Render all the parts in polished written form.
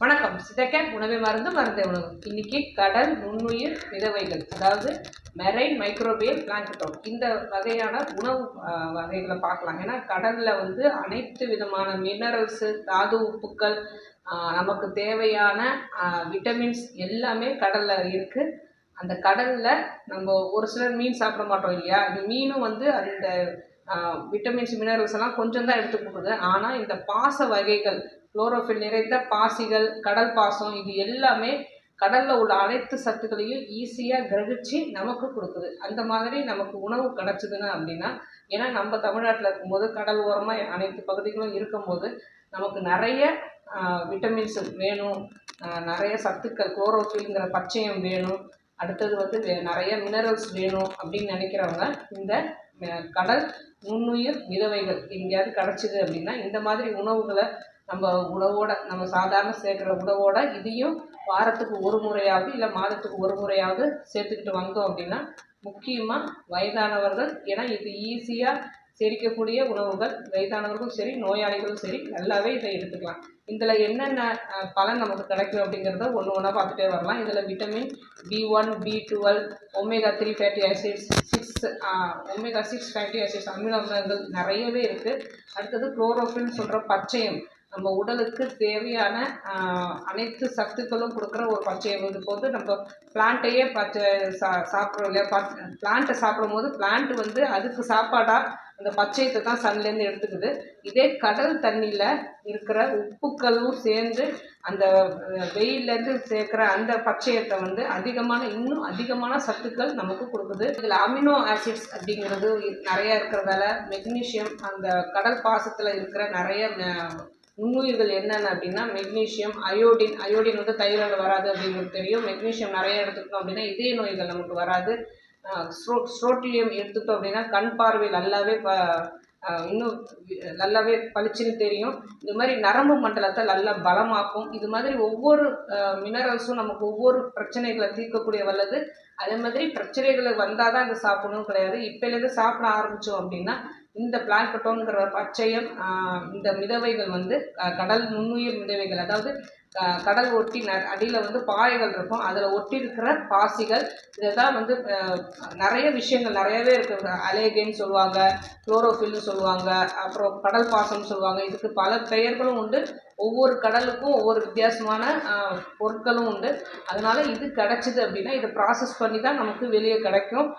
வணக்கம். சிதக்கேட் உணவே மருந்து மருந்தே உணவு. இன்னைக்கு கடல் நுண்ணுயிர் விதவைகள், அதாவது மெரைன் மைக்ரோபியல் பிளாங்க்டோன், இந்த வகையான உணவு வகைகளை பார்க்கலாம். ஏன்னா கடல்ல அனைத்து விதமான மினரல்ஸு, தாது உப்புக்கள், நமக்கு தேவையான விட்டமின்ஸ் எல்லாமே கடல்ல இருக்கு. அந்த கடல்ல நம்ம ஒரு சிலர் மீன் சாப்பிட மாட்டோம் இல்லையா? இந்த மீனும் அந்த விட்டமின்ஸ் மினரல்ஸ் எல்லாம் கொஞ்சம் தான் எடுத்து கொடுக்குது. ஆனால் இந்த பாச வகைகள், குளோரோஃபில் நிறைந்த பாசிகள், கடல் பாசம், இது எல்லாமே கடல்ல உள்ள அனைத்து சத்துக்களையும் ஈஸியாக கிரகிச்சு நமக்கு கொடுக்குது. அந்த மாதிரி நமக்கு உணவு கிடச்சிதுன்னு அப்படின்னா, ஏன்னா நம்ம தமிழ்நாட்டில் இருக்கும்போது கடல் ஓரமாக அனைத்து பகுதிகளும் இருக்கும்போது நமக்கு நிறைய விட்டமின்ஸ் வேணும், நிறைய சத்துக்கள், குளோரோஃபில்ங்கிற பச்சையம் வேணும், அடுத்தது நிறைய மினரல்ஸ் வேணும் அப்படின்னு நினைக்கிறவங்க இந்த கடல் நுண்ணுயிர் விதவைகள் எங்கேயாவது கிடச்சிது அப்படின்னா இந்த மாதிரி உணவுகளை நம்ம சாதாரண சேர்க்குற உணவோட இதையும் வாரத்துக்கு ஒரு முறையாவது இல்லை மாதத்துக்கு ஒரு முறையாவது சேர்த்துக்கிட்டு வந்தோம் அப்படின்னா, முக்கியமாக வயதானவர்கள், ஏன்னா இது ஈஸியாக செரிக்கக்கூடிய உணவுகள், வயதானவர்களும் சரி நோயாளிகளும் சரி நல்லாவே இதை எடுத்துக்கலாம். இதில் என்னென்ன பலன் நமக்கு கிடைக்கும் அப்படிங்கிறத ஒன்று ஒன்றா பார்த்துட்டே வரலாம். இதில் vitamin B1, B12, omega-3 fatty acids, omega-6 fatty acids, amino அமிலங்கள் நிறையவே இருக்குது. அடுத்தது குளோரோஃபில்னு சொல்கிற பச்சையம், நம்ம உடலுக்கு தேவையான அனைத்து சத்துக்களும் கொடுக்குற ஒரு பச்சையம். இது நம்ம பிளான்ட்டையே சாப்பிட்றோம் இல்லையா? பிளான்ட்டை சாப்பிடும் போது பிளான்ட் அதுக்கு சாப்பாடாக அந்த பச்சையத்தை தான் சன்லேருந்து எடுத்துக்குது. இதே கடல் தண்ணியில் இருக்கிற உப்புக்களும் சேர்ந்து அந்த வெயிலேருந்து சேர்க்குற அந்த பச்சையத்தை இன்னும் அதிகமான சத்துக்கள் நமக்கு கொடுக்குது. இதில் அமினோ ஆசிட்ஸ் அப்படிங்கிறது நிறையா இருக்கிறதால மெக்னீஷியம், அந்த கடல் பாசத்தில் இருக்கிற நிறைய நுண்ணுயிர்கள் என்னென்ன அப்படின்னா மெக்னீஷியம், அயோடின் தைராய்டு வராது அப்படிங்கிறது தெரியும். மெக்னீஷியம் நிறைய எடுத்துக்கிட்டோம் அப்படின்னா இதய நோய்கள் நமக்கு வராது. ஸ்ட்ரோட்டிலியம் எடுத்துக்கிட்டோம் அப்படின்னா கண் பார்வை இன்னும் நல்லாவே பளிச்சுன்னு தெரியும். இது மாதிரி நரம்பு மண்டலத்தை நல்லா பலமாக்கும். இது மாதிரி ஒவ்வொரு மினரல்ஸும் நமக்கு ஒவ்வொரு பிரச்சனைகளை தீர்க்கக்கூடிய வல்லது. அதே மாதிரி பிரச்சனைகளை வந்தால் தான் இதை சாப்பிடணும் கிடையாது. இப்போலேருந்து சாப்பிட ஆரம்பித்தோம் அப்படின்னா இந்த பிளாங்க்டோன்கிற பச்சையம், இந்த மிதவைகள் கடல் நுண்ணுயிர் மிதவைகள், அதாவது கடல் ஒட்டி அடியில் பாறைகள் இருக்கும், அதில் ஒட்டி இருக்கிற பாசிகள், இதை தான் நிறைய விஷயங்கள் நிறையவே இருக்குது. அலேகேன்னு சொல்லுவாங்க, குளோரோஃபில்னு சொல்லுவாங்க, அப்புறம் கடல் பாசம்னு சொல்லுவாங்க. இதுக்கு பல பெயர்களும் உண்டு. ஒவ்வொரு கடலுக்கும் ஒவ்வொரு வித்தியாசமான பொருட்களும் உண்டு. அதனால் இது கிடச்சிது அப்படின்னா இதை ப்ராசஸ் பண்ணி தான் நமக்கு வெளியே கிடைக்கும்.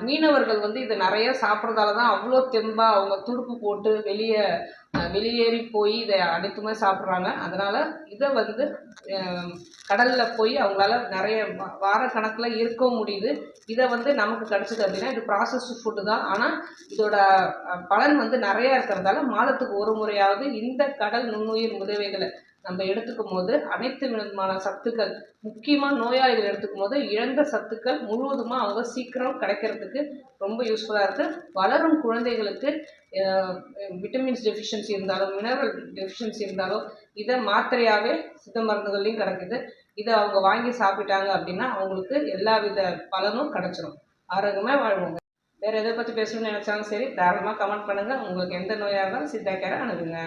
மீனவர்கள் இதை நிறைய சாப்பிட்றதால தான் அவ்வளோ தெம்பாக அவங்க துடுப்பு போட்டு வெளியேறி போய் இதை அனைத்துமே சாப்பிட்றாங்க. அதனால் இதை கடலில் போய் அவங்களால நிறைய வாரக்கணக்கில் இருக்கவும் முடியுது. இதை நமக்கு கிடச்சிது அப்படின்னா இது ப்ராசஸ்டு ஃபுட்டு தான். ஆனால் இதோட பலன் நிறையா இருக்கிறதால மாதத்துக்கு ஒரு முறையாவது இந்த கடல் நுண்ணுயிர் உதவிகளை நம்ம எடுத்துக்கும் போது அனைத்து விதமான சத்துக்கள், முக்கியமாக நோயாளிகள் எடுத்துக்கும் போது இழந்த சத்துக்கள் முழுவதுமாக அவங்க சீக்கிரம் கிடைக்கிறதுக்கு ரொம்ப யூஸ்ஃபுல்லாக இருக்குது. வளரும் குழந்தைகளுக்கு விட்டமின்ஸ் டெஃபிஷியன்சி இருந்தாலும் மினரல் டெஃபிஷியன்சி இருந்தாலும் இதை மாத்திரையாகவே சித்த மருந்துகள்லையும் கிடைக்குது. இதை அவங்க வாங்கி சாப்பிட்டாங்க அப்படின்னா அவங்களுக்கு எல்லா வித பலனும் கிடச்சிரும். ஆரோக்கியமாக வாழ்வாங்க. வேறு எதை பற்றி பேசணும்னு நினச்சாலும் சரி தாராளமாக கமெண்ட் பண்ணுங்கள். உங்களுக்கு எந்த நோயாக இருந்தாலும் சித்தா கேரை அணுகுங்க.